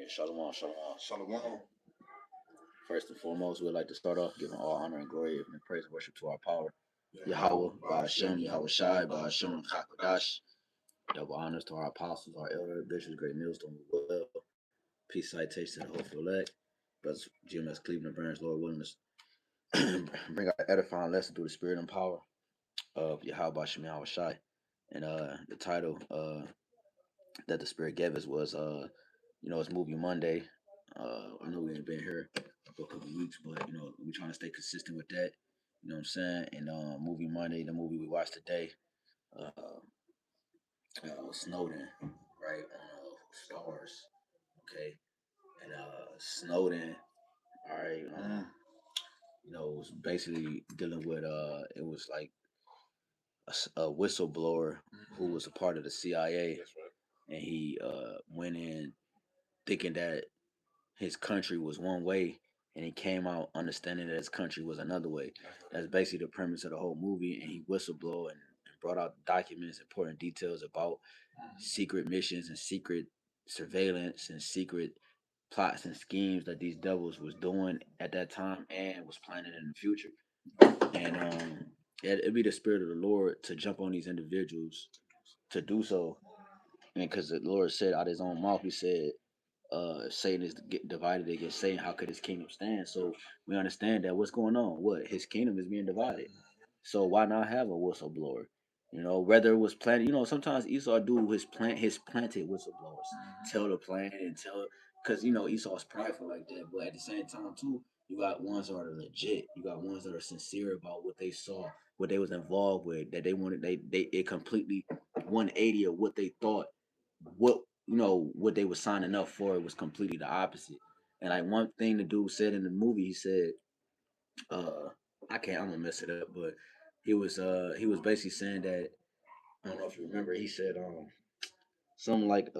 Shalom, shalom. Shalom. First and foremost, we'd like to start off giving all honor and glory and praise and worship to our power. YAHAWAH, BAHASHAM, YAHAWASHI, BAHASHAM, HAQADASH. Double honors to our apostles, our elder, bishops, great millstone, well. Peace, citation to the hopeful elect. Brothers, GMS Cleveland Branch, Lord willing to bring our edifying lesson through the spirit and power of Yahawah, BAHASHAM, YAHAWASHI. And the title that the spirit gave us was it's Movie Monday. I know we ain't been here for a couple of weeks, but we're trying to stay consistent with that. You know what I'm saying? And Movie Monday, the movie we watched today, Snowden, right, on Stars. Okay. And Snowden, all right, it was basically dealing with it was like a whistleblower who was a part of the CIA. That's right. And he went in thinking that his country was one way, and he came out understanding that his country was another way. That's basically the premise of the whole movie. And he whistleblower and brought out documents, important details about secret missions and secret surveillance and secret plots and schemes that these devils was doing at that time and was planning in the future. And it'd be the spirit of the Lord to jump on these individuals to do so. And because the Lord said out of his own mouth, he said, if Satan is divided against Satan, how could his kingdom stand? So we understand that what's going on. What his kingdom is being divided. So why not have a whistleblower? Whether it was planted. Sometimes Esau do his planted whistleblowers, tell the plan and tell because Esau's prideful like that. But at the same time too, you got ones that are legit. You got ones that are sincere about what they saw, what they was involved with, that they wanted. They it completely 180 of what they thought. What they were signing up for was completely the opposite. And like one thing the dude said in the movie, he said, I'm gonna mess it up, but he was basically saying that I don't know if you remember, he said something like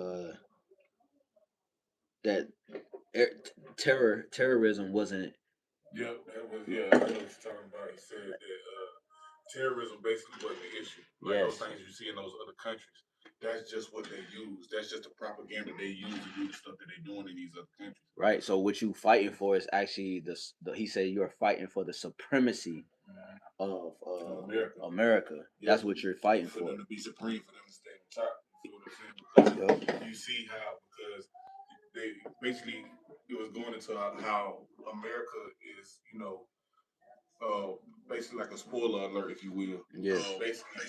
that terrorism wasn't. Yep, that was I know what you're talking about. He said that terrorism basically wasn't the issue. Like those things you see in those other countries. That's just what they use. That's just the propaganda they use to do the stuff that they're doing in these other countries. Right. So what you fighting for is actually he said you're fighting for the supremacy of America. Yep. That's what you're fighting for. For them to be supreme, for them to stay on top. You feel what I'm saying? Because you see because they basically it was going into how America is, basically like a spoiler alert, if you will. Yeah. Basically,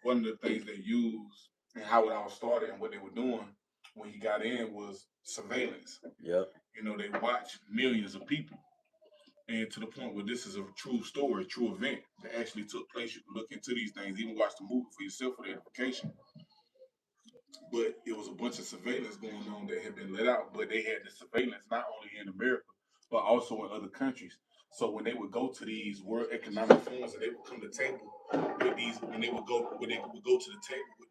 one of the things they used and how it all started and what they were doing when he got in was surveillance. Yep. They watch millions of people. And to the point where this is a true story, true event that actually took place. You can look into these things, even watch the movie for yourself for the edification. But it was a bunch of surveillance going on that had been let out. But they had the surveillance not only in America, but also in other countries. So when they would go to these World Economic Forums and they would come to the table with these, when they would go to the table with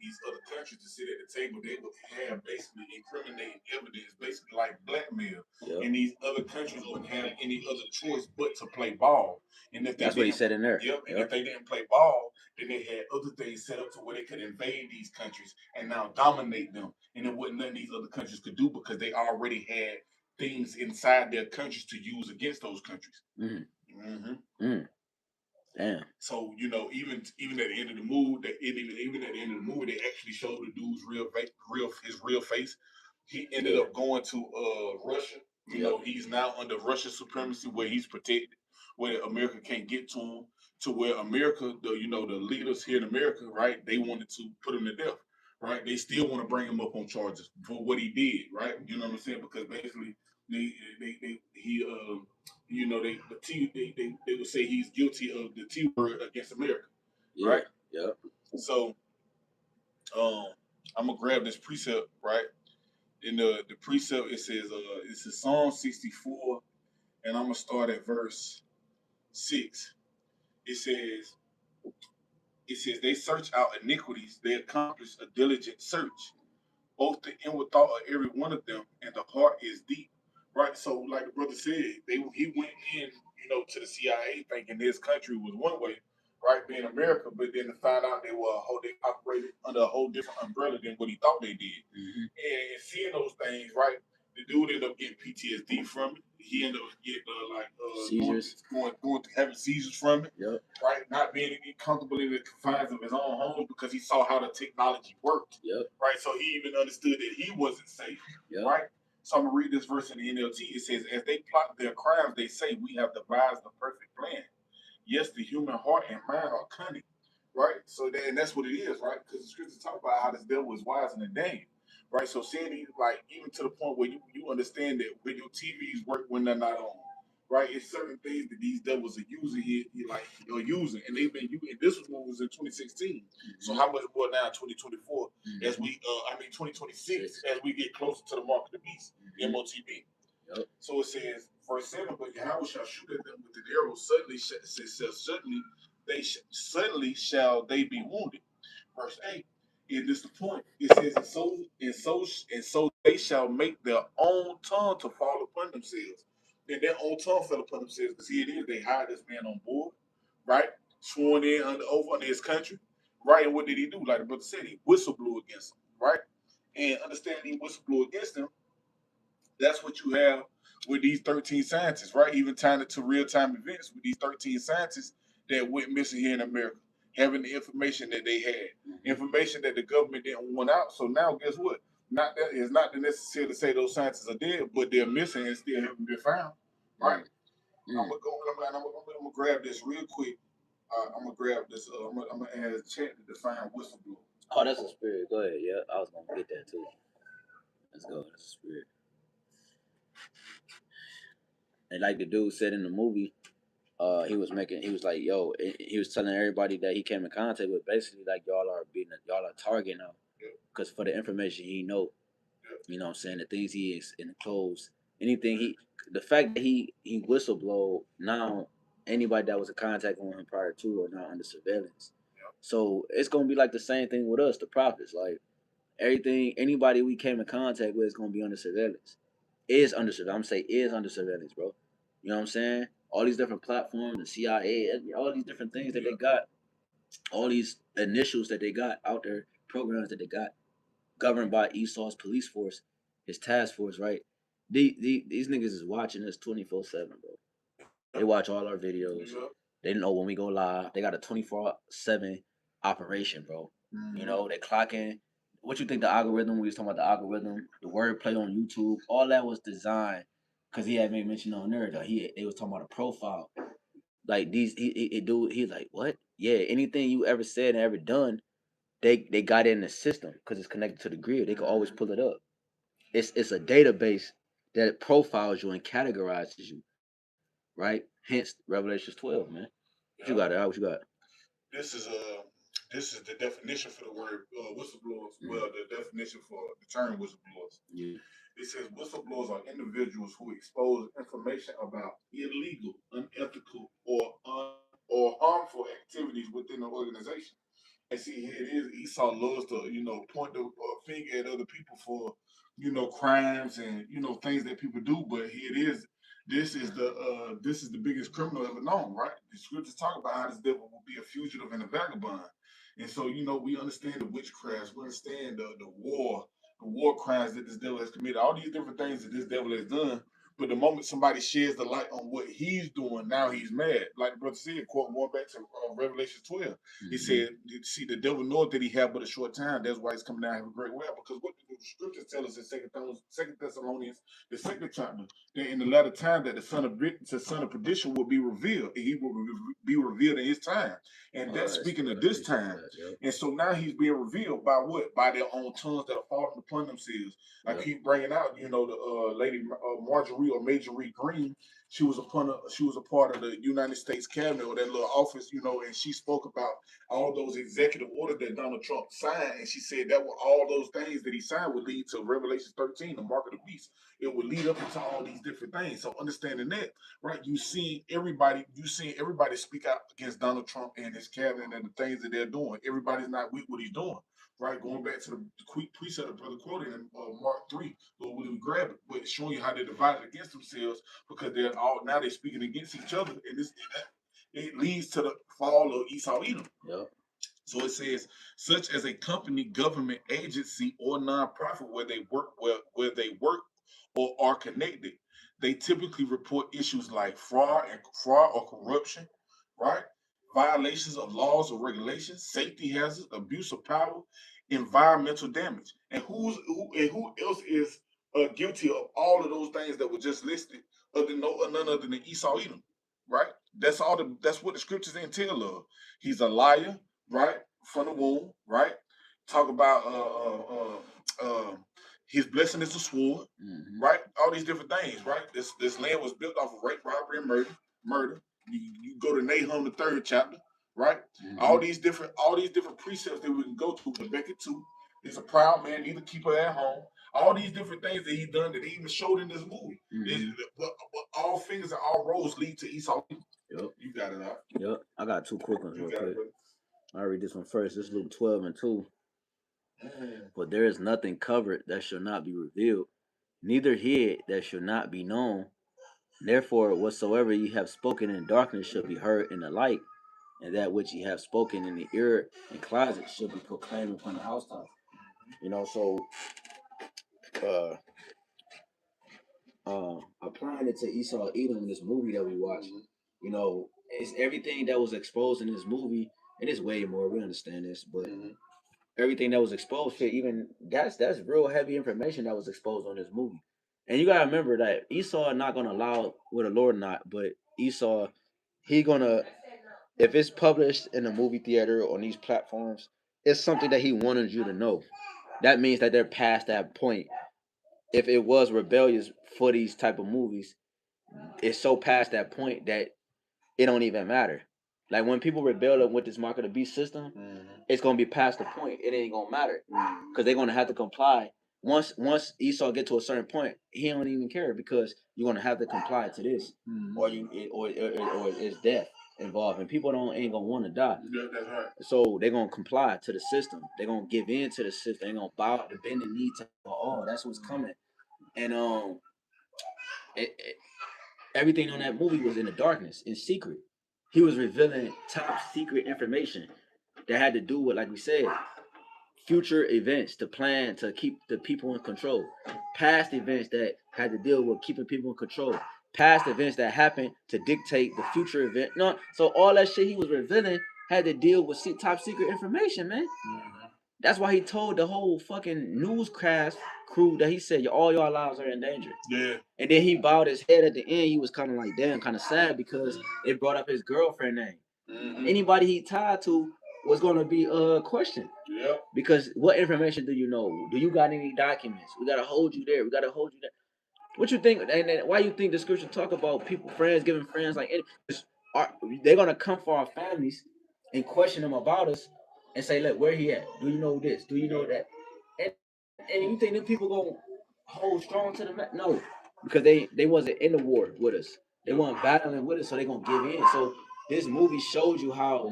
these other countries to sit at the table, they would have basically incriminating evidence, basically like blackmail. Yep. And these other countries wouldn't have any other choice but to play ball. And if that's what he said in there. Yep. And if they didn't play ball, then they had other things set up to where they could invade these countries and now dominate them. And it wasn't nothing these other countries could do because they already had things inside their countries to use against those countries. Damn. So even at the end of the movie, they actually showed the dude's real face. He ended up going to Russia. He's now under Russian supremacy where he's protected, where America can't get to him. To where America, the leaders here in America, right? They wanted to put him to death, right? They still want to bring him up on charges for what he did, right? You know what I'm saying? Because basically, they would say he's guilty of the T word against America, right? Yep. So, I'm gonna grab this precept, right? In the precept, it says Psalm 64, and I'm gonna start at verse 6. It says they search out iniquities, they accomplish a diligent search, both the inward thought of every one of them, and the heart is deep. Right, so like the brother said, he went in, to the CIA thinking his country was one way, right, being America, but then to find out they operated under a whole different umbrella than what he thought they did. And seeing those things, right, the dude ended up getting PTSD from it. He ended up getting seizures, going through having seizures from it. Yep. Right, not being comfortable in the confines of his own home because he saw how the technology worked. Yep. Right, so he even understood that he wasn't safe. Yep. Right. So I'm gonna read this verse in the NLT. It says, "As they plot their crimes, they say we have devised the perfect plan. Yes, the human heart and mind are cunning." Right. So and that's what it is, right? Because the scriptures talk about how this devil is wiser than Daniel. Right. So seeing these, like, even to the point where you understand that when your TVs work when they're not on. Right, it's certain things that these devils are using here, are using, and they've been using. This was in 2016. So how much more now in 2024 as we, 2026 as we get closer to the mark of the beast, MOTB. Yep. So it says, verse 7, "But Yahweh shall shoot at them with an arrow. Suddenly shall they be wounded." Verse 8. And this is the point. It says, and so they shall make their own tongue to fall upon themselves. And their own tongue fell upon themselves, because here it is, they hired this man on board, right? Sworn in over his country, right? And what did he do? Like the brother said, he whistle blew against them, right? And understanding he whistle blew against them, that's what you have with these 13 scientists, right? Even tying it to real-time events with these 13 scientists that went missing here in America, having the information that they had, information that the government didn't want out. So now, guess what? Not that it's not necessary to say those scientists are dead, but they're missing and still haven't been found, right? I'm gonna grab this real quick. I'm gonna grab this. I'm gonna add a chat to define whistleblower. Oh, that's a spirit. Go ahead. Yeah, I was gonna get that too. Let's go. That's a spirit. And like the dude said in the movie, he was like, yo, he was telling everybody that he came in contact with, basically like y'all are target now, because for the information he know, you know what I'm saying, the things he is in the clothes, the fact that he whistleblow now, anybody that was in contact with him prior to are now under surveillance. So it's gonna be like the same thing with us, the prophets. Like anybody we came in contact with is gonna be under surveillance. Is under surveillance. I'm saying is under surveillance, bro. You know what I'm saying? All these different platforms, the CIA, all these different things that they got, all these initials that they got out there, programs that they got, governed by Esau's police force, his task force, right? These niggas is watching us 24/7, bro. They watch all our videos. They know when we go live. They got a 24/7 operation, bro. You know, they clocking. What you think the algorithm? We was talking about the algorithm, the wordplay on YouTube. All that was designed because he had made mention on there that they was talking about a profile. Like these, he's like, what? Yeah, anything you ever said and ever done, they got it in the system because it's connected to the grid. They can always pull it up. It's a database that profiles you and categorizes you, right? Hence Revelations 12, man. What you got? What you got? This is the definition for the word whistleblowers. Well, the definition for the term whistleblowers. Yeah. It says whistleblowers are individuals who expose information about illegal, unethical, or harmful activities within the organization. And see, here it is. Esau loves to, point the finger at other people for, crimes and things that people do. But here it is. This is the biggest criminal ever known, right? The scriptures talk about how this devil will be a fugitive and a vagabond. And so, we understand the witchcrafts, we understand the war crimes that this devil has committed, all these different things that this devil has done. But the moment somebody sheds the light on what he's doing, now he's mad. Like the brother said, quote, going back to Revelation 12, he said, see, the devil knows that he had but a short time. That's why he's coming down and have a great well. Because what the scriptures tell us in Second Thessalonians, the second chapter, that in the latter time that the son of perdition will be revealed. And he will be revealed in his time. And that's speaking of this time. And so now he's being revealed by what? By their own tongues that are falling upon themselves. I keep bringing out, the lady Marjorie or Majorie Green. She was a part of the United States cabinet or that little office, and she spoke about all those executive orders that Donald Trump signed, and she said that were all those things that he signed would lead to Revelation 13, the mark of the beast. It would lead up into all these different things. So understanding that, right? You seeing everybody speak out against Donald Trump and his cabinet and the things that they're doing. Everybody's not with what he's doing. Right, going back to the quick precept of Brother quoted in Mark 3, but we grab it, but showing you how they're divided against themselves because they're speaking against each other, and it leads to the fall of Esau Edom. Yep. So it says, such as a company, government agency, or nonprofit where they work or are connected, they typically report issues like fraud or corruption, right? Violations of laws or regulations, safety hazards, abuse of power, environmental damage. And who else is guilty of all of those things that were just listed, none other than Esau Edom, right? That's what the scriptures entail of. He's a liar, right, from the womb, right? Talk about his blessing is a sword, right? All these different things, right? This land was built off of rape, robbery, and murder. You go to Nahum, the 3rd chapter, right? All these different precepts that we can go to. Habakkuk 2 is a proud man, neither keep her at home. All these different things that he done that he even showed in this movie. But all fingers and all roads lead to Esau. Yep. You got it out. Yep. I got 2 quick ones real quick. I'll read this one first. This is Luke 12:2. For there is nothing covered that shall not be revealed, neither hid that shall not be known. Therefore, whatsoever ye have spoken in darkness shall be heard in the light, and that which ye have spoken in the ear and closet shall be proclaimed upon the housetop. You know, so applying it to Esau Edom in this movie that we watched, you know, it's everything that was exposed in this movie, and it's way more. We understand this, but everything that was exposed to, even that's real heavy information that was exposed on this movie. And you gotta remember that Esau not gonna allow with the Lord not, but Esau, he gonna, if it's published in a movie theater or on these platforms, it's something that he wanted you to know. That means that they're past that point. If it was rebellious for these type of movies, it's so past that point that it don't even matter. Like when people rebel with this mark of the beast system, it's gonna be past the point. It ain't gonna matter because they're gonna have to comply. Once Esau get to a certain point, he don't even care because you're gonna have to comply to this, or it's death involved, and people ain't gonna want to die. Yeah, that's right. So they're gonna comply to the system. They're gonna give in to the system. They're gonna bow to bend the knee to that's what's coming. And everything on that movie was in the darkness, in secret. He was revealing top secret information that had to do with, like we said, future events to plan to keep the people in control. Past events that had to deal with keeping people in control. Past events that happened to dictate the future event. No, so all that shit he was revealing had to deal with top secret information, man. That's why he told the whole fucking newscast crew that he said all y'all lives are in danger. Yeah. And then he bowed his head at the end. He was kind of like, damn, kind of sad because it brought up his girlfriend name. Anybody he tied to was gonna be questioned. Yeah. Because what information do you know? Do you got any documents? We gotta hold you there. We gotta hold you there. What you think? And why you think the scripture talk about people, friends giving friends like they're gonna come for our families and question them about us and say, look, where he at? Do you know this? Do you know that? And you think them people gonna hold strong to the no, because they wasn't in the war with us. They weren't battling with us, so they gonna give in. So this movie shows you how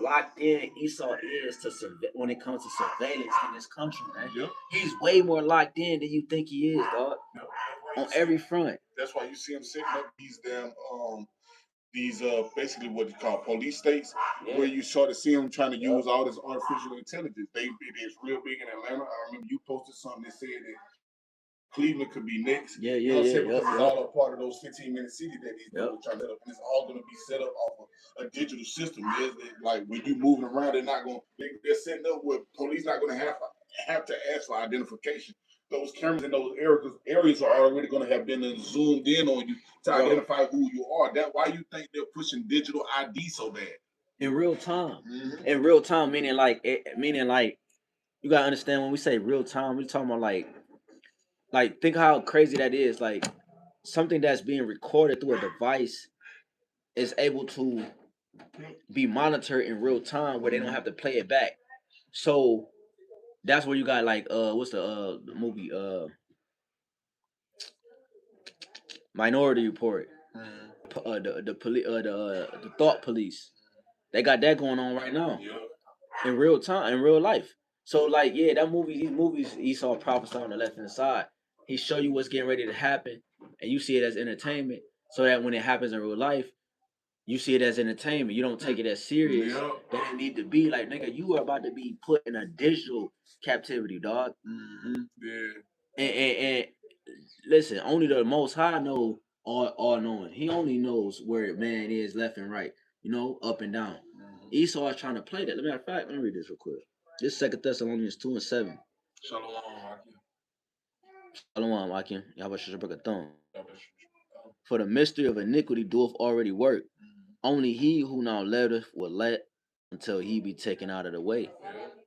locked in Esau is to when it comes to surveillance in this country, man. Yep. He's way more locked in than you think he is, dog. Yep. On every front. That's why you see him setting up these damn basically what you call police states, where you sort of see them trying to use all this artificial intelligence. It's real big in Atlanta. I remember you posted something that said that Cleveland could be next. Yeah. Because it's all a part of those 15-minute cities that these people trying to set up, and it's all going to be set up off of a digital system. Like when you moving around, they're setting up where police not going to have to ask for identification. Those cameras in those areas are already going to have been zoomed in on you to identify who you are. That's why you think they're pushing digital ID so bad. In real time. In real time, meaning like you gotta understand when we say real time, we talking about like think how crazy that is. Like something that's being recorded through a device is able to be monitored in real time where they don't have to play it back. So that's where you got like what's the movie Minority Report, the Thought Police. They got that going on right now in real time, in real life. So like that movie, these movies Esau prophesied on the left hand side. He show you what's getting ready to happen, and you see it as entertainment. so that when it happens in real life, you see it as entertainment. You don't take it as serious. That it need to be like, nigga, you are about to be put in a digital captivity, dog. Yeah. And listen, only the Most High know all knowing. He only knows where man is left and right, up and down. Esau is trying to play that. Matter of fact, let me read this real quick. This 2 Thessalonians 2:7. Shalom, Hakim. Shalom, Hakim. Yahawah. For the mystery of iniquity doeth already work. Only he who now letteth will let until he be taken out of the way.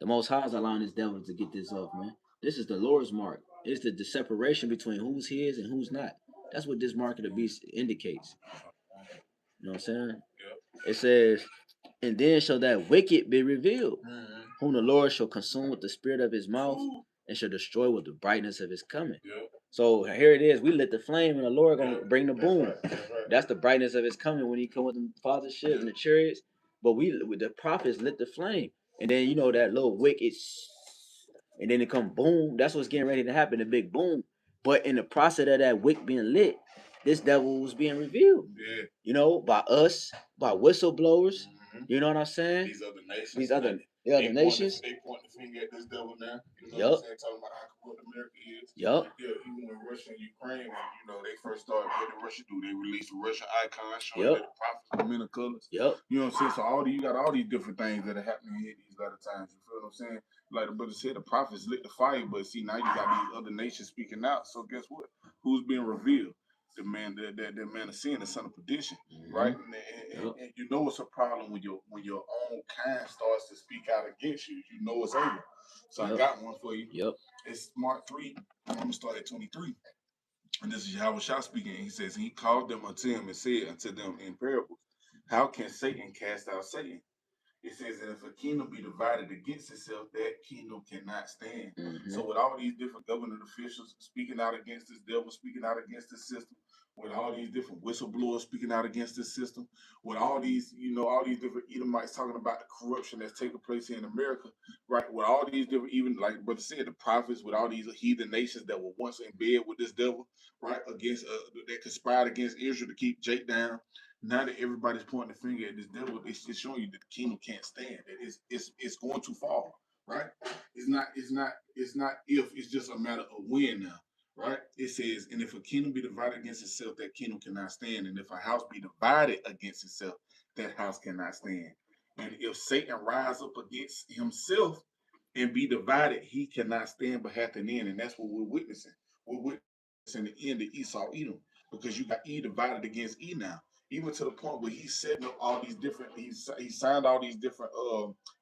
The Most High is allowing this devil to get this off, man. This is the Lord's mark. It's the separation between who's his and who's not. That's what this mark of the beast indicates. You know what I'm saying? It says, and then shall that wicked be revealed, whom the Lord shall consume with the spirit of his mouth and shall destroy with the brightness of his coming. So here it is. We lit the flame, and the Lord gonna bring the boom. That's the brightness of his coming when he come with the father's ship and the chariots. But we with the prophets lit the flame, and then that little wicked, and then it come boom. That's what's getting ready to happen. The big boom. But in the process of that wick being lit, this devil was being revealed. By us, by whistleblowers. You know what I'm saying? These other nations. These other nations. They point the finger at this devil now. You know what I'm saying? Talking about how corrupt America is. Yeah, even when Russia and Ukraine, when they first started, what did Russia do? They released a Russian icon showing that the prophets were men of colors. You know what I'm saying? So you got all these different things that are happening here these latter times. You feel what I'm saying? Like the brother said, the prophets lit the fire, but see now you got these other nations speaking out. So guess what? Who's being revealed? The man, that man of sin, the son of perdition, right? And you know it's a problem when your own kind starts to speak out against you. You know it's over. So I got one for you. It's Mark 3. I'm gonna start at 23. And this is YAHWASHI speaking. He says, he called them unto him and said unto them in parables, how can Satan cast out Satan? It says that if a kingdom be divided against itself, that kingdom cannot stand. So with all these different government officials speaking out against this devil, speaking out against this system, with all these different whistleblowers speaking out against this system, with all these, all these different Edomites talking about the corruption that's taking place here in America, right? With all these different, even like Brother said, the prophets, with all these heathen nations that were once in bed with this devil, right? Against, that conspired against Israel to keep Jake down. Now that everybody's pointing the finger at this devil, it's just showing you that the kingdom can't stand. That it's going to fall, right? It's not if, it's just a matter of when now, right? It says, and if a kingdom be divided against itself, that kingdom cannot stand. And if a house be divided against itself, that house cannot stand. And if Satan rise up against himself and be divided, he cannot stand but hath an end. And that's what we're witnessing. We're witnessing the end of Esau Edom, because you got E divided against E now. Even to the point where he's setting up all these different, he signed all these different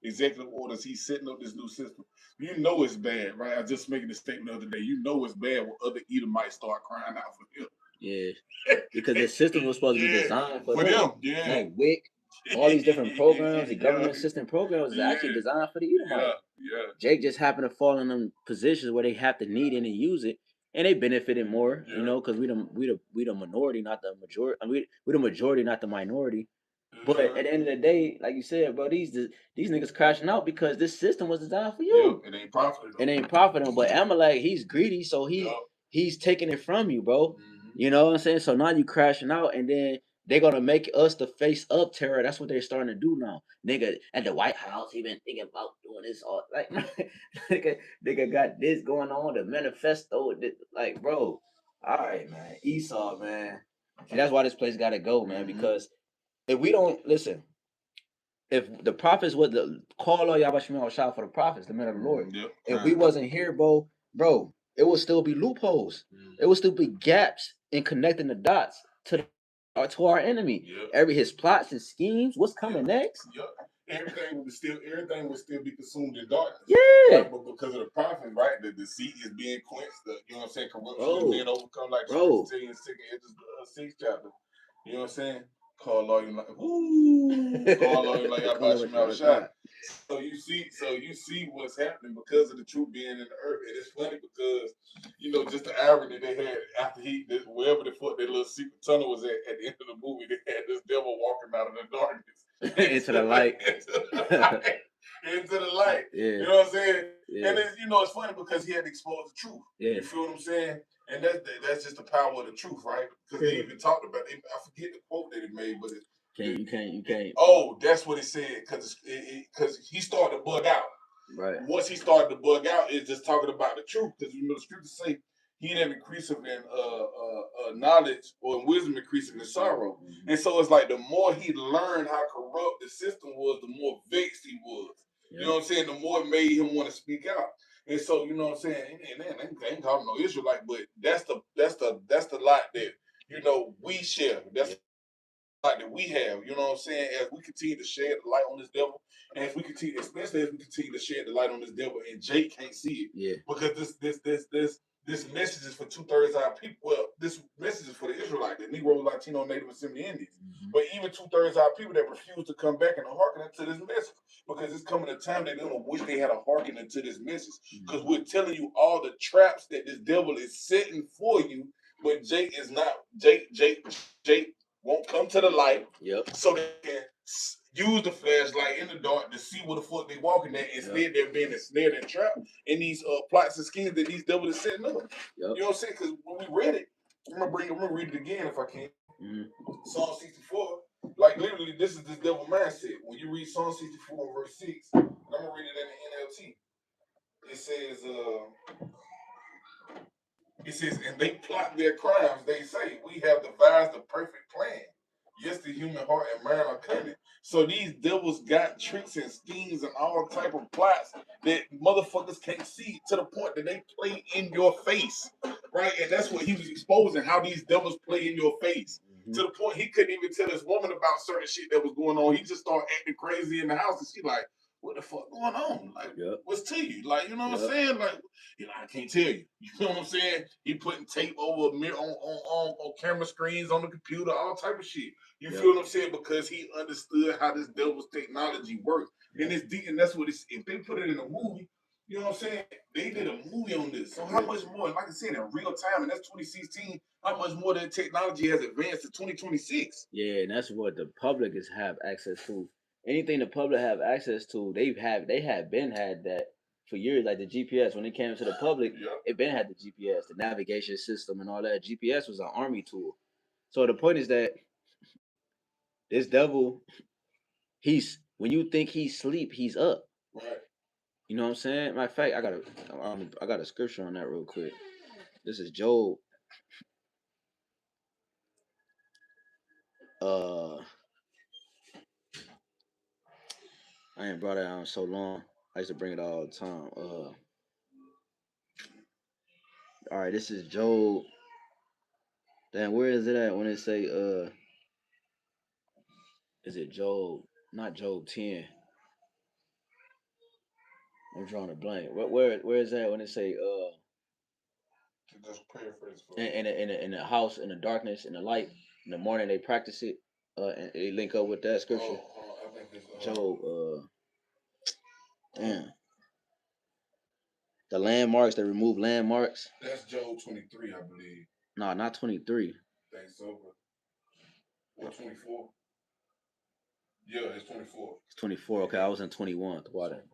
executive orders. He's setting up this new system. You know it's bad, right? I was just making a statement the other day. You know it's bad when other Edomites start crying out for him. Yeah, because the system was supposed to be designed for them. Yeah, like WIC, all these different programs, the government assistant programs is actually designed for the Edomites. Jake just happened to fall in them positions where they have to need it and use it, and they benefited more, because we the minority, not the majority. I mean, we the majority, not the minority. But at the end of the day, like you said, bro, these niggas crashing out because this system was designed for you. It ain't profitable. It ain't profitable. But Amalek, he's greedy, so he's taking it from you, bro. You know what I'm saying? So now you crashing out, and then they're gonna make us the face up terror. That's what they're starting to do now. Nigga at the White House, he been thinking about doing this all like nigga got this going on, the manifesto, like, bro. All right, man. Esau, man. And that's why this place gotta go, man, because if we don't listen, if the prophets would call on YAHWASHI for the prophets, the men of the Lord, if we wasn't here, bro, it would still be loopholes. It would still be gaps in connecting the dots to our enemy. His plots and schemes. What's coming next? Everything would still be consumed in darkness. Yeah. Right? But because of the prophet, right? The deceit is being quenched. You know what I'm saying? Corruption is being overcome, like Scripture tells you in 6th chapter. You know what I'm saying? Call lawyer like YAHWASHI. So you see what's happening because of the truth being in the earth. And it's funny because, just the irony they had after wherever the fuck their little secret tunnel was at the end of the movie, they had this devil walking out of the darkness into the light. into the light. Yeah. You know what I'm saying? Yeah. And it's, you know, it's funny because he had to expose the truth. Yeah. You feel what I'm saying? And that's just the power of the truth, right? Because they even talked about it. I forget the quote that it made, but you can't. Oh, that's what it said. Because he started to bug out. Right. Once he started to bug out, it's just talking about the truth. Because you know the scriptures say he didn't increase him in knowledge or in wisdom, increase him in sorrow. Mm-hmm. And so it's like the more he learned how corrupt the system was, the more vexed he was. Yeah. You know what I'm saying? The more it made him want to speak out. And so, you know what I'm saying? And they ain't calling no Israelite, but that's the light that, you know, we share. That's the light that we have. You know what I'm saying? As we continue to shed the light on this devil, and as we continue, especially as we continue to shed the light on this devil, and Jake can't see it. Yeah. Because this message is for 2/3 of our people. Well, this message is for the Israelite, the Negro, Latino, Native, and Semitic Indians. Mm-hmm. But even 2/3 of our people that refuse to come back and hearken to this message. Because it's coming a time that they don't wish they had a hearken into this message. Because we're telling you all the traps that this devil is setting for you, but Jake is not. Jake won't come to the light. Yep. So they can use the flashlight in the dark to see what the fuck they walking at. Instead, they're being ensnared and trapped in these plots and schemes that these devils are setting up. Yep. You know what I'm saying? Because when we read it, I'm gonna read it again if I can. Mm-hmm. Psalm 64. Like literally, this is this devil mindset. When you read Psalm 64 verse 6, and I'm gonna read it in the NLT. It says, and they plot their crimes. They say, we have devised a perfect plan. Yes, the human heart and mind are cunning. So these devils got tricks and schemes and all type of plots that motherfuckers can't see, to the point that they play in your face, right? And that's what he was exposing, how these devils play in your face. Mm-hmm. To the point he couldn't even tell this woman about certain shit that was going on. He just started acting crazy in the house, and she like, what the fuck going on? Like, what's to you? Like, you know what I'm saying? Like, you know, I can't tell you. You know what I'm saying? He putting tape over a mirror on camera screens on the computer, all type of shit. You feel what I'm saying? Because he understood how this devil's technology works. And it's deep, and that's what it's, if they put it in a movie, you know what I'm saying? They did a movie on this. So how much more, like I said, in real time, and that's 2016, how much more that technology has advanced to 2026? Yeah, and that's what the public is have access to. Anything the public have access to, they have been had that for years. Like the GPS, when it came to the public, it been had the GPS, the navigation system, and all that. GPS was an army tool. So the point is that this devil, he's when you think he's asleep, he's up. Right. You know what I'm saying? Matter of fact, I got a scripture on that real quick. This is Job. I ain't brought it out in so long. I used to bring it all the time. All right, this is Job. Damn, where is it at when it say is it Job? Not Job 10. I'm drawing a blank. Where is that when it say just paraphrase for in the house, in the darkness, in the light, in the morning they practice it, and they link up with that scripture. I think it's Job damn. The landmarks, they remove landmarks. That's Job 23, I believe. No, not 23. I think so, but 24. Yeah, it's 24. It's 24. Okay, I was in 21. The water.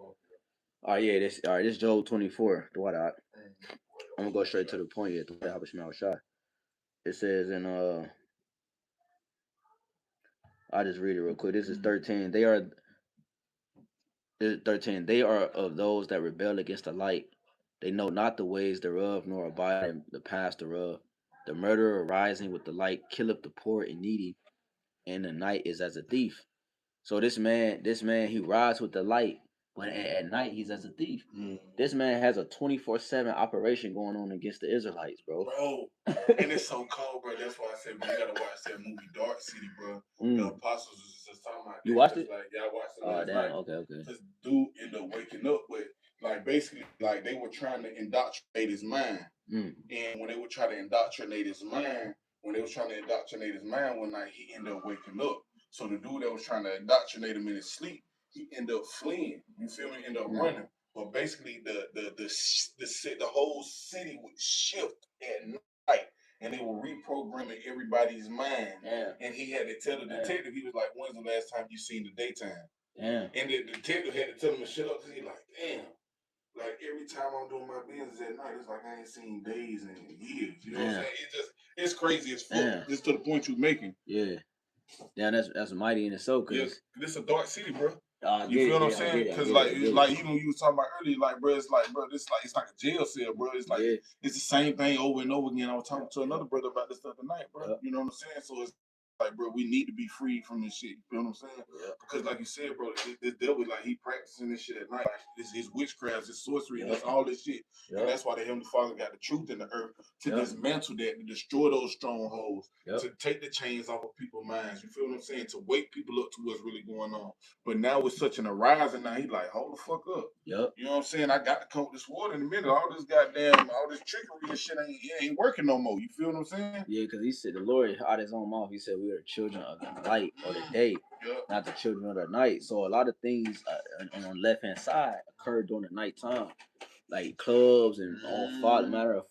All right, yeah, this Job 24. The water. I'm gonna go straight to the point here. The HAQADASH. It says in I just read it real quick. This is 13. They are of those that rebel against the light. They know not the ways thereof, nor abide in the paths thereof. The murderer rising with the light killeth the poor and needy, and the night is as a thief. So this man, he rides with the light, but at night he's as a thief. Mm. This man has a 24/7 operation going on against the Israelites, bro. And it's so cold, bro. That's why I said, bro, you gotta watch that movie Dark City, bro. The apostles was just talking about. You watched it? Like, yeah, I watched it last night. Okay. This dude ended up waking up, but like basically, like they were trying to indoctrinate his mind. And when they were trying to indoctrinate his mind, one night, he ended up waking up. So the dude that was trying to indoctrinate him in his sleep, he ended up fleeing. You feel me? Ended up running. But basically, the whole city would shift at night, and they were reprogramming everybody's mind. Yeah. And he had to tell the detective, he was like, "When's the last time you seen the daytime?" Damn. And the detective had to tell him to shut up because he like, damn. Like every time I'm doing my business at night, it's like I ain't seen days and years. You know what I'm saying? It's crazy as fuck. Just to the point you making. Yeah. Yeah, that's mighty in itself. Yeah, this a dark city, bro. I You get feel it, what I'm yeah, saying? Because like you was talking about earlier, like bro, it's like it's like a jail cell, bro. It's like it's the same thing over and over again. I was talking to another brother about this stuff tonight, bro. You know what I'm saying? So it's like, bro, we need to be free from this shit. You feel what I'm saying? Because like you said, bro, this devil, like he practicing this shit at night. Like, it's his witchcraft, his sorcery, it's all this shit. And that's why the Heavenly Father got the truth in the earth to dismantle that, to destroy those strongholds, to take the chains off of people's minds. You feel what I'm saying? To wake people up to what's really going on. But now with such an arising, now he like, hold the fuck up. You know what I'm saying? I got to come with this water in a minute. All this trickery and shit ain't working no more. You feel what I'm saying? Yeah, because he said, the Lord out his own mouth, he said, we are children of the light or the day, not the children of the night. So a lot of things on the left hand side occurred during the nighttime, like clubs and all matter of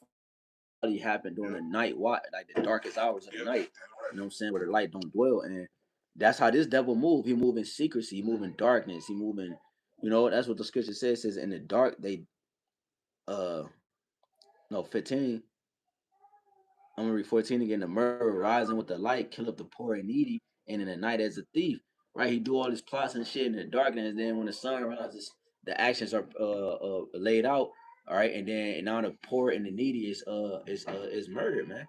happened during the night, like the darkest hours of the night. You know what I'm saying? Where the light don't dwell, and that's how this devil move. He move in secrecy. He move in darkness. He move in, that's what the scripture says. It says in the dark they, uh, no 15. I'm gonna read 14 again. The murderer rising with the light, kill up the poor and needy, and in the night as a thief. Right? He do all his plots and shit in the darkness. Then when the sun rises, the actions are laid out. All right, and now the poor and the needy is murdered, man.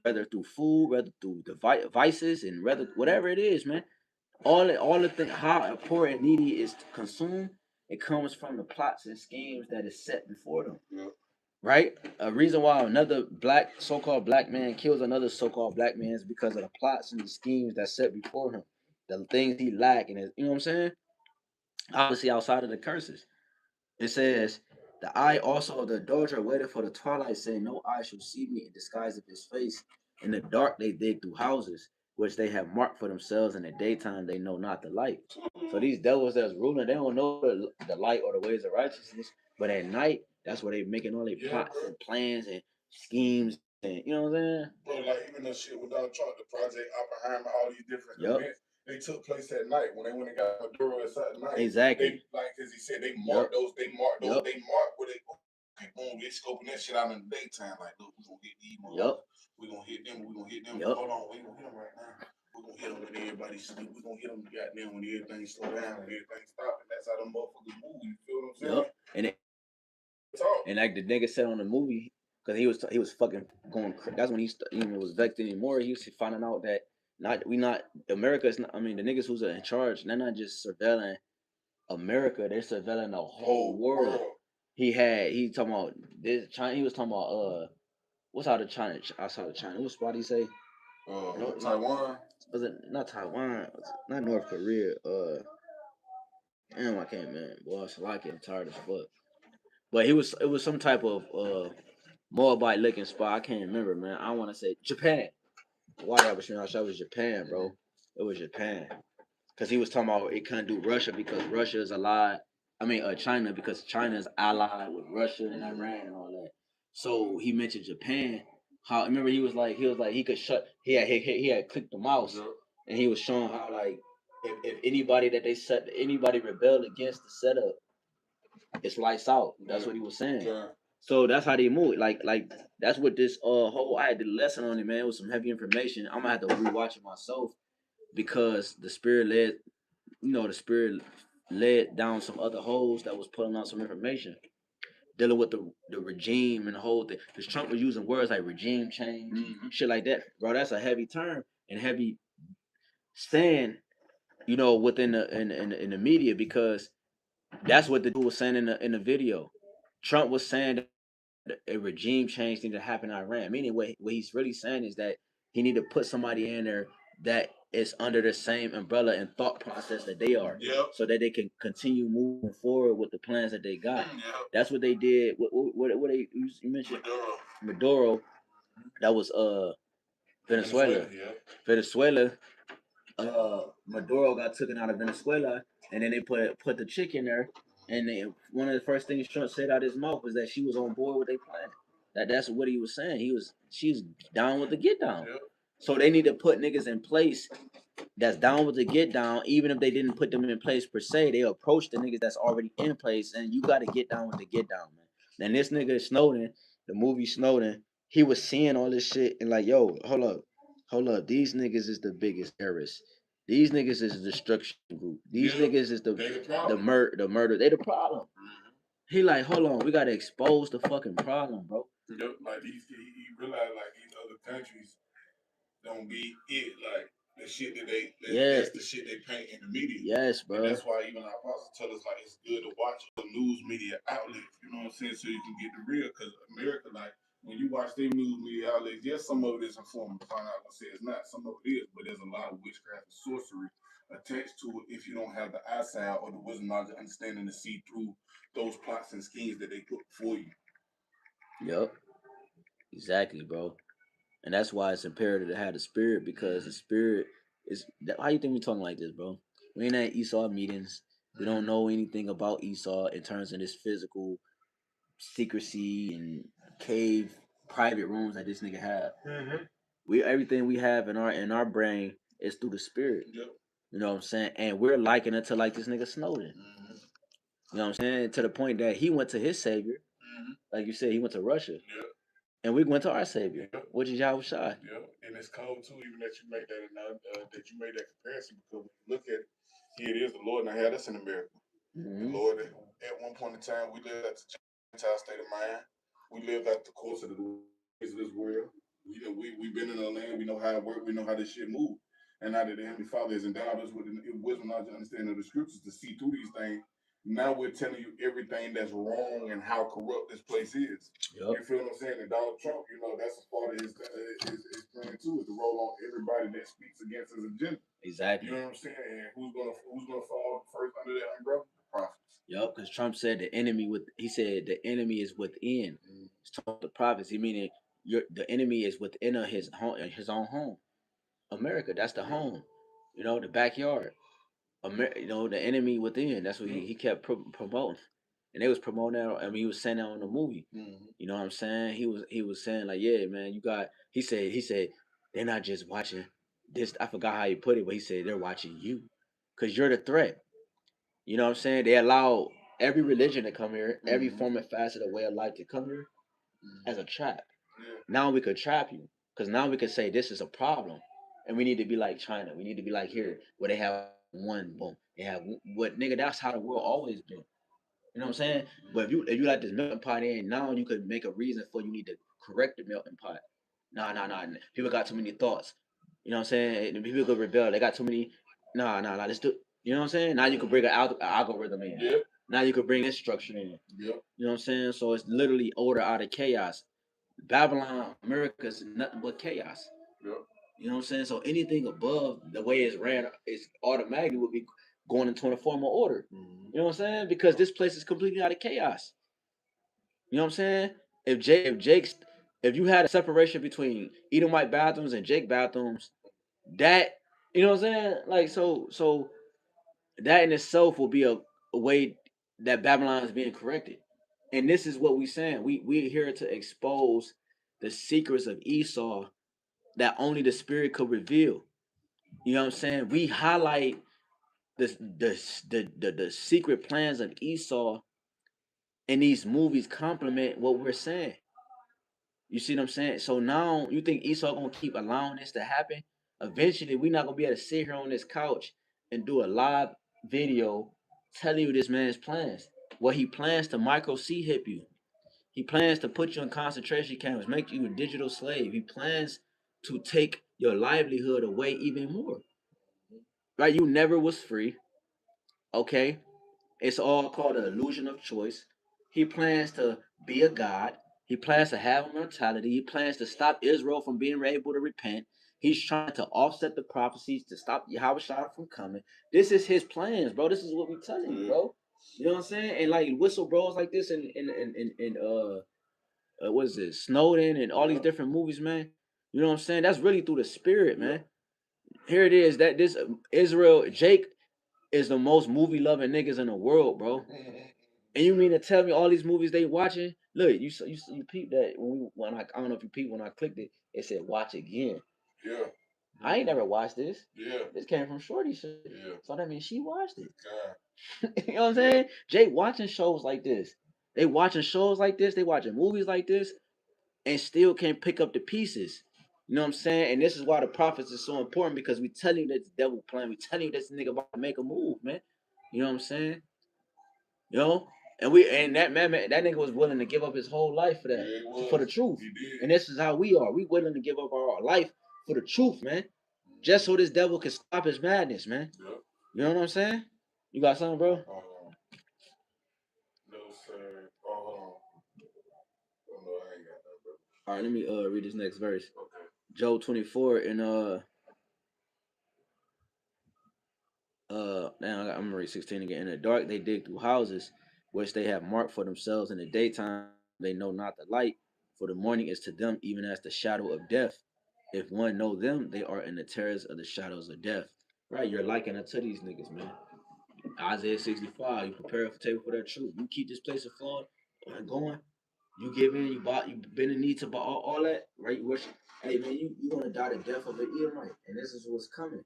Whether through food, whether through the vices, and whether whatever it is, man. All the thing how a poor and needy is consumed, it comes from the plots and schemes that is set before them. Right? A reason why another so-called black man kills another so-called black man is because of the plots and the schemes that set before him, the things he lack, and you know what I'm saying? Obviously, outside of the curses, it says, "The eye also of the adulterer waited for the twilight, saying, No eye shall see me in disguise of his face. In the dark they dig through houses, which they have marked for themselves. In the daytime they know not the light." So these devils that's ruling, they don't know the light or the ways of righteousness. But at night, that's where they making all their plots and plans and schemes, and you know what I'm saying? Bro, like even the shit with Donald Trump, the Project Oppenheimer, all these different events, they took place at night when they went and got Maduro inside the night. Exactly. As he said, they marked those, they marked where they boom, they scoping that shit out in the daytime. Like, look, we're gonna hit these motherfuckers. We're gonna hit them, we're gonna hit them. Hold on, we ain't gonna hit them right now. We're gonna hit them when everybody sleep. We're gonna hit them goddamn when everything slow down, when everything stop. And that's how them motherfuckers move. You feel what I'm saying? And like the nigga said on the movie, because he was fucking going. That's when he even was vexed anymore. He was finding out that not America's. Not, I mean, the niggas who's in charge, they're not just surveilling America. They're surveilling the whole world. He talking about this China. He was talking about what's out of China? Outside of China, what spot he say? Taiwan. Was it not Taiwan? Not North Korea. Damn, I can't man. Boy, I like it. I'm tired as fuck. But it was some type of Moabite looking spot. I can't remember, man. I want to say Japan. Why that was it was Japan, bro. It was Japan. Because he was talking about it couldn't do Russia because Russia is allied. I mean, China because China's allied with Russia and Iran and all that. So he mentioned Japan. How remember he was like he could shut. He had clicked the mouse and he was showing how like if anybody that they set anybody rebelled against the setup, it's lights out. That's what he was saying. So that's how they move. Like that's what this whole I had the lesson on it, man. It was some heavy information. I'm gonna have to rewatch it myself because the spirit led down some other holes that was putting out some information dealing with the regime and the whole thing. Because Trump was using words like regime change, shit like that, bro. That's a heavy term and heavy saying, within in the media because that's what the dude was saying in the video. Trump was saying that a regime change needed to happen in Iran. Meaning, what he's really saying is that he need to put somebody in there that is under the same umbrella and thought process that they are, so that they can continue moving forward with the plans that they got. That's what they did. What they you mentioned Maduro. That was Venezuela. Venezuela. Maduro got taken out of Venezuela, and then they put the chick in there. And one of the first things Trump said out his mouth was that she was on board with their plan. That's what he was saying. She's down with the get down. So they need to put niggas in place that's down with the get down, even if they didn't put them in place per se. They approach the niggas that's already in place, and you got to get down with the get down, man. And this nigga Snowden, the movie Snowden, he was seeing all this shit and like, yo, hold up, these niggas is the biggest terrorists. These niggas is the destruction group. These niggas is the murder. They the problem. He like, hold on, we gotta expose the fucking problem, bro. Yep, like he realized like these other countries don't be it like the shit that that's the shit they paint in the media. Yes, bro. And that's why even our apostles tell us like it's good to watch the news media outlets, you know what I'm saying, so you can get the real. Because America, like when you watch their news media outlets, yes, some of it is informative. I'm not gonna say it's not. Some of it is, but there's a lot of witchcraft and sorcery attached to it if you don't have the eyesight or the wisdom, knowledge, and understanding to see through those plots and schemes that they put before you. Yep. Exactly, bro. And that's why it's imperative to have the spirit, because the spirit is. How you think we talking like this, bro? We ain't at Esau meetings. We don't know anything about Esau in terms of this physical secrecy and cave private rooms that this nigga have. We everything we have in our brain is through the spirit. Yep. You know what I'm saying? And we're liking it to like this nigga Snowden. You know what I'm saying? To the point that he went to his savior. Like you said, he went to Russia. Yep. And we went to our savior, which is YAHWASHI. Yeah, and it's cold too, even that you make that comparison, because when you look at it, here it is, the Lord now had us in America. The Lord, at one point in time, we lived at the Gentile state of mind. We lived at the course of the ways of this world. We've been in the land. We know how it works. We know how this shit moves. And now that the Heavenly Father has endowed us with wisdom, knowledge, and understanding of the scriptures to see through these things, now we're telling you everything that's wrong and how corrupt this place is. Yep. You feel what I'm saying? And Donald Trump, that's a part of his plan too, is to roll on everybody that speaks against his agenda. Exactly. You know what I'm saying? And who's gonna fall first under that umbrella? The prophets. Yep, because Trump said he said the enemy is within. It's talking the prophets. He meaning the enemy is within his own home. America, that's the home. The backyard. The enemy within. That's what he kept promoting, and they was promoting that. I mean, he was saying that on the movie. You know what I'm saying? He was saying like, yeah, man, you got. He said they're not just watching this. I forgot how he put it, but he said they're watching you, cause you're the threat. You know what I'm saying? They allow every religion to come here, every form and facet of way of life to come here as a trap. Now we could trap you, cause now we could say this is a problem, and we need to be like China. We need to be like here, where they have one boom. They have what nigga. That's how the world always been. You know what I'm saying? But if you let this melting pot in, now you could make a reason for you need to correct the melting pot. Nah. People got too many thoughts. You know what I'm saying? And people could rebel. They got too many. Nah. Let's do. You know what I'm saying? Now you could bring an algorithm in. Yep. Now you could bring this structure in. Yep. You know what I'm saying? So it's literally order out of chaos. Babylon, America's nothing but chaos. Yep. You know what I'm saying? So anything above the way it's ran, it's automatically would be going into a form of order. You know what I'm saying? Because this place is completely out of chaos. You know what I'm saying? If you had a separation between Edomite bathrooms and Jake bathrooms, that you know what I'm saying? Like so that in itself will be a way that Babylon is being corrected. And this is what we're saying. We're here to expose the secrets of Esau that only the spirit could reveal. You know what I'm saying? We highlight the secret plans of Esau, and these movies complement what we're saying. You see what I'm saying? So now you think Esau gonna keep allowing this to happen? Eventually, we're not gonna be able to sit here on this couch and do a live video telling you this man's plans. What he plans to micro C hip you. He plans to put you in concentration camps, make you a digital slave. He plans to take your livelihood away even more. Right? You never was free. Okay? It's all called an illusion of choice. He plans to be a god. He plans to have immortality. He plans to stop Israel from being able to repent. He's trying to offset the prophecies to stop Yahushua from coming. This is his plans, bro. This is what we telling you, bro. You know what I'm saying? And like whistle bros like this and what is this? Snowden and all these different movies, man. You know what I'm saying? That's really through the spirit, man. Here it is that this Israel Jake is the most movie loving niggas in the world, bro. And you mean to tell me all these movies they watching? Look, you peep that when I don't know if you peep when I clicked it, it said watch again. Yeah. I ain't never watched this. Yeah. This came from Shorty shit. Yeah. So that means she watched it. God. You know what I'm saying? Jay watching shows like this. They watching shows like this. They watching movies like this, and still can't pick up the pieces. You know what I'm saying? And this is why the prophets is so important because we telling you that the devil playing. We telling you this nigga about to make a move, man. You know what I'm saying? You know, and that that nigga was willing to give up his whole life for that, for the truth. He did. And this is how we are. We willing to give up our life for the truth, man. Just so this devil can stop his madness, man. Yep. You know what I'm saying? You got something, bro? No, sir. Oh, no, I ain't got that, bro. All right, let me read this next verse. Okay. Job 24 and now I'm gonna read 16 again. In the dark they dig through houses which they have marked for themselves. In the daytime they know not the light, for the morning is to them even as the shadow of death. If one know them, they are in the terrors of the shadows of death. Right, you're liking it to these niggas, man. Isaiah 65, you prepare a table for that truth. You keep this place afloat and going. You give in, you bought, you been in need to buy all that, right? You worship. Hey man, you gonna die the death of an Edomite, and this is what's coming,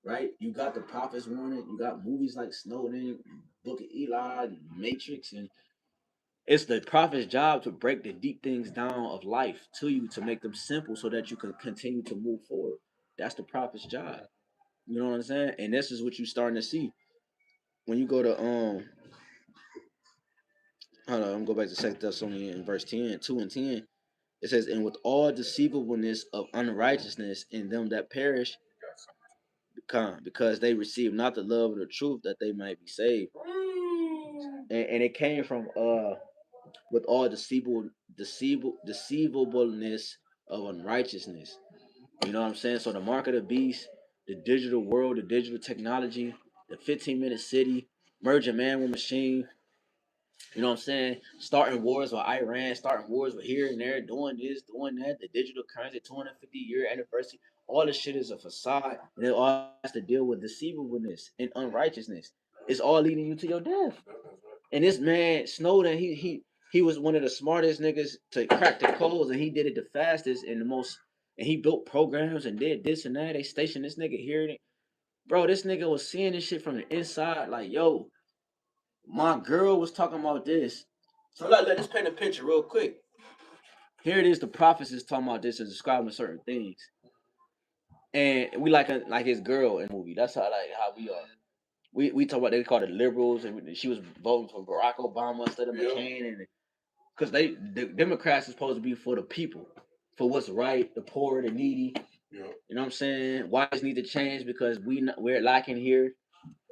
right? You got the prophets warning. You got movies like Snowden, Book of Eli, Matrix, and it's the prophet's job to break the deep things down of life to you to make them simple so that you can continue to move forward. That's the prophet's job. You know what I'm saying? And this is what you're starting to see when you go to hold on, I'm gonna go back to 2 Thessalonians in verse 10, 2 and 10. It says, and with all deceivableness of unrighteousness in them that perish, come, because they receive not the love of the truth that they might be saved. And it came from with all deceivableness of unrighteousness. You know what I'm saying? So the mark of the beast, the digital world, the digital technology, the 15-minute city, merging man with machine, you know what I'm saying? Starting wars with Iran, starting wars with here and there, doing this, doing that, the digital currency, 250-year anniversary. All this shit is a facade, and it all has to deal with deceivableness and unrighteousness. It's all leading you to your death. And this man, Snowden, he was one of the smartest niggas to crack the codes, and he did it the fastest and the most. And he built programs and did this and that. They stationed this nigga here. Bro, this nigga was seeing this shit from the inside, like, yo, my girl was talking about this. So let us paint a picture real quick. Here it is, the prophets is talking about this and describing certain things. And we like his girl in the movie. That's how we are. We talk about they call it liberals, and she was voting for Barack Obama instead of McCain, and because the Democrats is supposed to be for the people, for what's right, the poor, the needy. You know what I'm saying? Whys need to change because we're lacking here.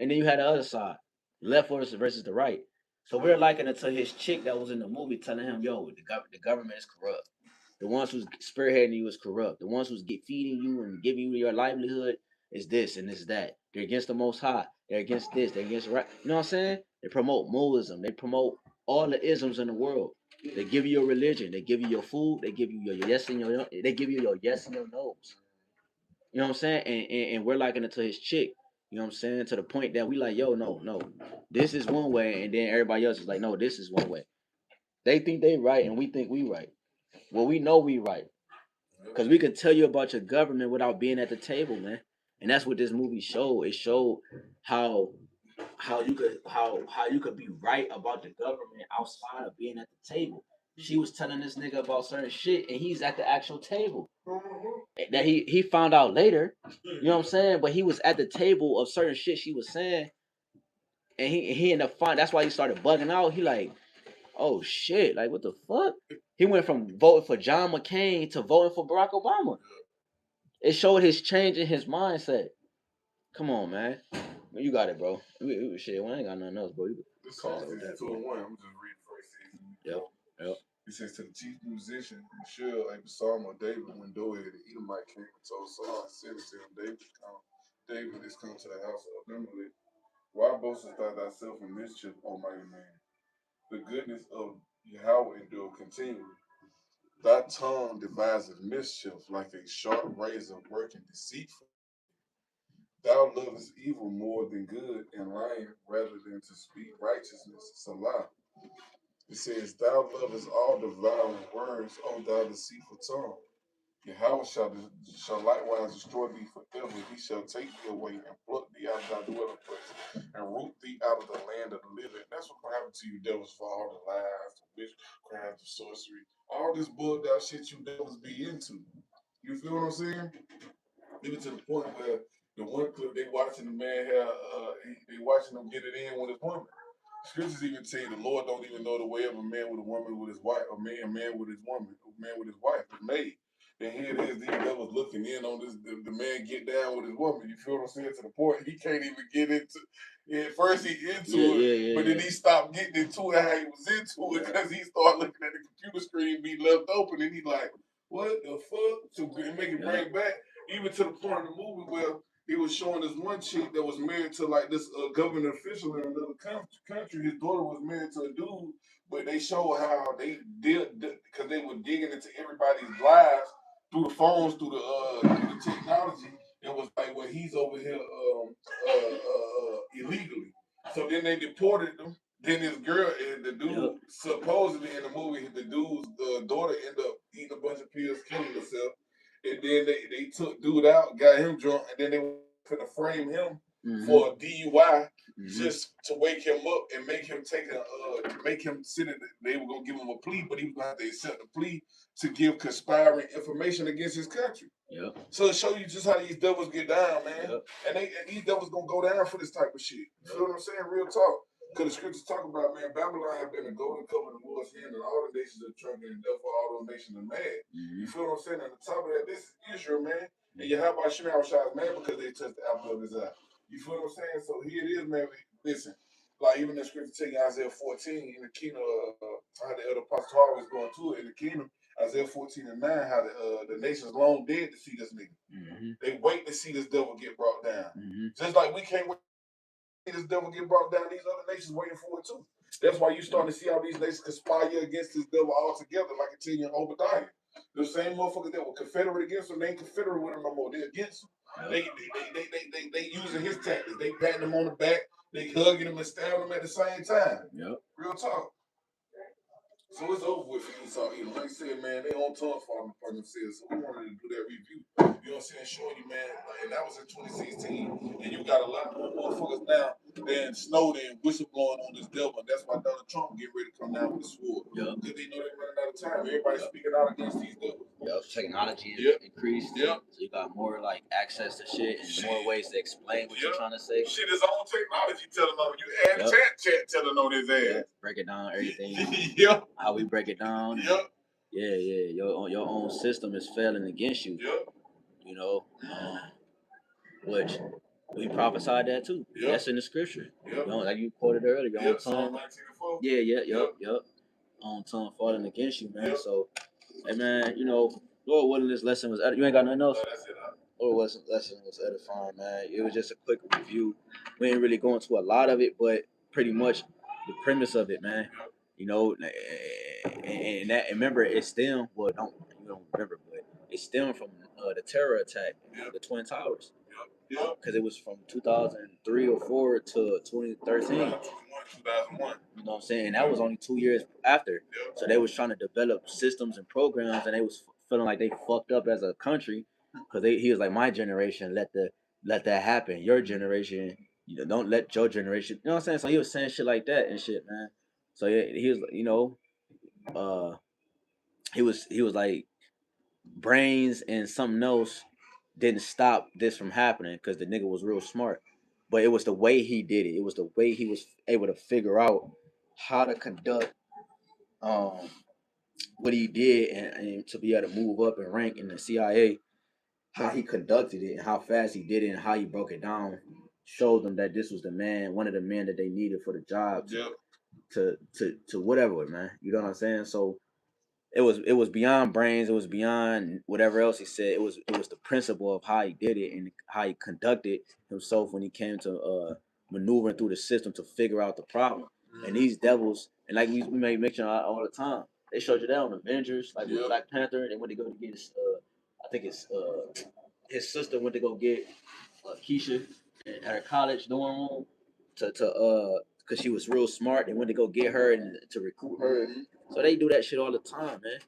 And then you had the other side, left versus the right. So we're liking it to his chick that was in the movie telling him, yo, the government is corrupt. The ones who's spearheading you is corrupt. The ones who's feeding you and giving you your livelihood is this and this that. They're against the Most High. They're against this. They're against right. You know what I'm saying? They promote moism. They promote all the isms in the world. They give you your religion. They give you your food. They give you your yes and your. They give you your yes and your no's. You know what I'm saying? And we're liking it to his chick. You know what I'm saying? To the point that we like, yo, no, this is one way, and then everybody else is like, no, this is one way. They think they right, and we think we right. Well, we know we right, because we can tell you about your government without being at the table, man. And that's what this movie showed. It showed how how you could be right about the government outside of being at the table. She was telling this nigga about certain shit, and he's at the actual table. That he found out later, you know what I'm saying? But he was at the table of certain shit she was saying, and he ended up finding. That's why he started bugging out. He like, oh shit, like what the fuck? He went from voting for John McCain to voting for Barack Obama. It showed his change in his mindset. Come on, man. You got it, bro. Shit, we ain't got nothing else, bro. This song is 2 and 1. I'm just reading first season. Yep. It says to the chief musician, Michelle, a psalm of David, when Doeg the Edomite came and told Saul, said to him, David is come to the house of Abimelech. Why boastest thou thyself in mischief, O mighty man? The goodness of Yahweh endure continually. Thy tongue devises mischief like a sharp razor working deceitful. Thou lovest evil more than good, and lying rather than to speak righteousness. Salah. It says, thou lovest all devouring words, O thou deceitful tongue. YAHAWAH shall likewise destroy thee forever. He shall take thee away and pluck thee out of thy dwelling place and root thee out of the land of the living. That's what will happen to you devils for all the lies, the witchcraft, the sorcery, all this bugged out shit you devils be into. You feel what I'm saying? Even to the point where the one clip they watching the man have, they watching him get it in with his woman. Scriptures even tell you the Lord don't even know the way of a man with a woman with his wife, a man with his woman, a man with his wife, his maid. Then here it is, these devils looking in on this, the man get down with his woman. You feel what I'm saying? To the point he can't even get into. At first he into it, but then he stopped getting into it how he was into it because he started looking at the computer screen be left open, and he like, what the fuck? To make it bring back even to the point in the movie where he was showing this one chick that was married to like this government official in another country. His daughter was married to a dude, but they showed how they did because they were digging into everybody's lives through the phones, through the technology. It was like, well, he's over here illegally. So then they deported them. Then this girl and the dude, supposedly in the movie, the dude's daughter ended up eating a bunch of pills, killing herself. And then they took dude out, got him drunk, and then they were gonna frame him for a DUI just to wake him up and make him make him sit in. They were gonna give him a plea, but he was gonna have to accept the plea to give conspiring information against his country. Yep. So it show you just how these devils get down, man. Yep. And these devils gonna go down for this type of shit. You feel what I'm saying? Real talk. Because the scriptures talk about, man, Babylon have been a golden cup in the Lord's hand, and all the nations are drunk, and therefore all those nations are mad. You feel what I'm saying? And on top of that, this is Israel, man. And YAHWASHI is mad because they touched the apple of his eye. You feel what I'm saying? So here it is, man. Listen, like even the scripture taking Isaiah 14 in the kingdom, how the elder apostle always going to it in the kingdom. Isaiah 14 and 9, how the nations long dead to see this nigga. They wait to see this devil get brought down. Just like we can't wait to see this devil get brought down, these other nations waiting for it too. That's why you starting to see how these nations conspire against this devil all together, like it tell you in Obadiah. The same motherfuckers that were confederate against him, they ain't confederate with him no more. They're against him. They using his tactics. They patting him on the back, they hugging him and stabbing him at the same time. Yep. Real talk. So it's over with for Esau. Like I said, man, they on tongue for themselves. So we wanted to do that review. You know what I'm saying? Showing you, man. And that was in 2016. And you got a lot more motherfuckers now than Snowden whistleblowing on this devil. And that's why Donald Trump getting ready to come down with the sword. Yep. Because they know they're running out of time. Everybody's speaking out against these devils. Yep. Technology is increased. Yep. So you got more like access to shit and more ways to explain what you're trying to say. Shit is on technology telling on you. And chat telling on his ass. Break it down, everything. Yep. How we break it down. Yep. Yeah. Your own system is failing against you. Yep. You know, which we prophesied that too. Yep. That's in the scripture. Yep. You know, like you quoted earlier. Yep. On tongue. Yep. On tongue falling against you, man. Yep. So, hey, man, you know, Lord willing, this lesson was. You ain't got nothing else. No, that's it. Lord willing, lesson was edifying, man. It was just a quick review. We ain't really going to a lot of it, but pretty much the premise of it, man. You know, and that, remember, it stemmed, well, you don't remember, but it stemmed from the terror attack, the Twin Towers. Because it was from 2003 or 4 to 2013. 2001. You know what I'm saying? And that was only 2 years after. So they was trying to develop systems and programs, and they was feeling like they fucked up as a country. Because he was like, my generation, let that happen. Your generation, you know, don't let your generation. You know what I'm saying? So he was saying shit like that and shit, man. So yeah, he was, you know, he was like, brains and something else didn't stop this from happening because the nigga was real smart. But it was the way he did it. It was the way he was able to figure out how to conduct what he did and to be able to move up and rank in the CIA. How he conducted it and how fast he did it and how he broke it down showed them that this was the man, one of the men that they needed for the job to whatever, man. You know what I'm saying? So it was beyond brains. It was beyond whatever else he said. It was the principle of how he did it and how he conducted himself when he came to maneuvering through the system to figure out the problem. And these devils, and like we make mention all the time, they showed you that on Avengers, like with Black Panther. They went to go to get his, I think it's his sister went to go get Keisha at her college dorm room to because she was real smart. They went to go get her and to recruit her. So they do that shit all the time, man.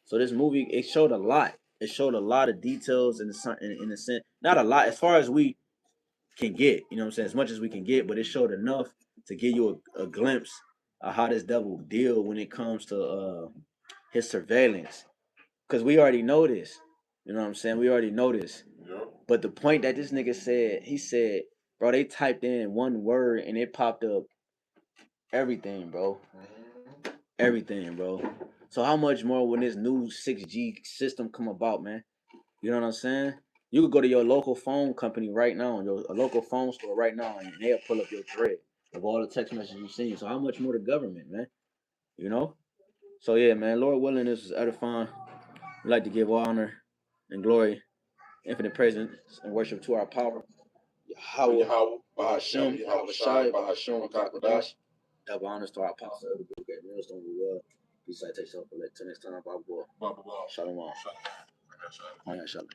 So this movie, it showed a lot. it showed a lot of details in a sense, not a lot as far as we can get, you know what I'm saying, as much as we can get, but it showed enough to give you a glimpse of how this devil deal when it comes to his surveillance. Because we already know this. You know what I'm saying? We already know this. Yep. But the point that this nigga said, he said, bro, they typed in one word and it popped up everything, bro. Everything, bro. So how much more when this new 6G system come about, man? You know what I'm saying? You could go to your local phone company right now, a local phone store right now, and they'll pull up your thread of all the text messages you've seen. So how much more the government, man? You know? So yeah, man, Lord willing, this is edifying. We like to give honor and glory, infinite praise and worship to our power. Yahawah, Yahawah, BAHASHAM, Yahawashai, YAHAWASHI, BAHASHAM, HAQADASH. HAQADASH. Double honors to our apostle, every good great millstone we will. Be citation for till next time, Bible. Baba, Shalom. Shalom. Shalom.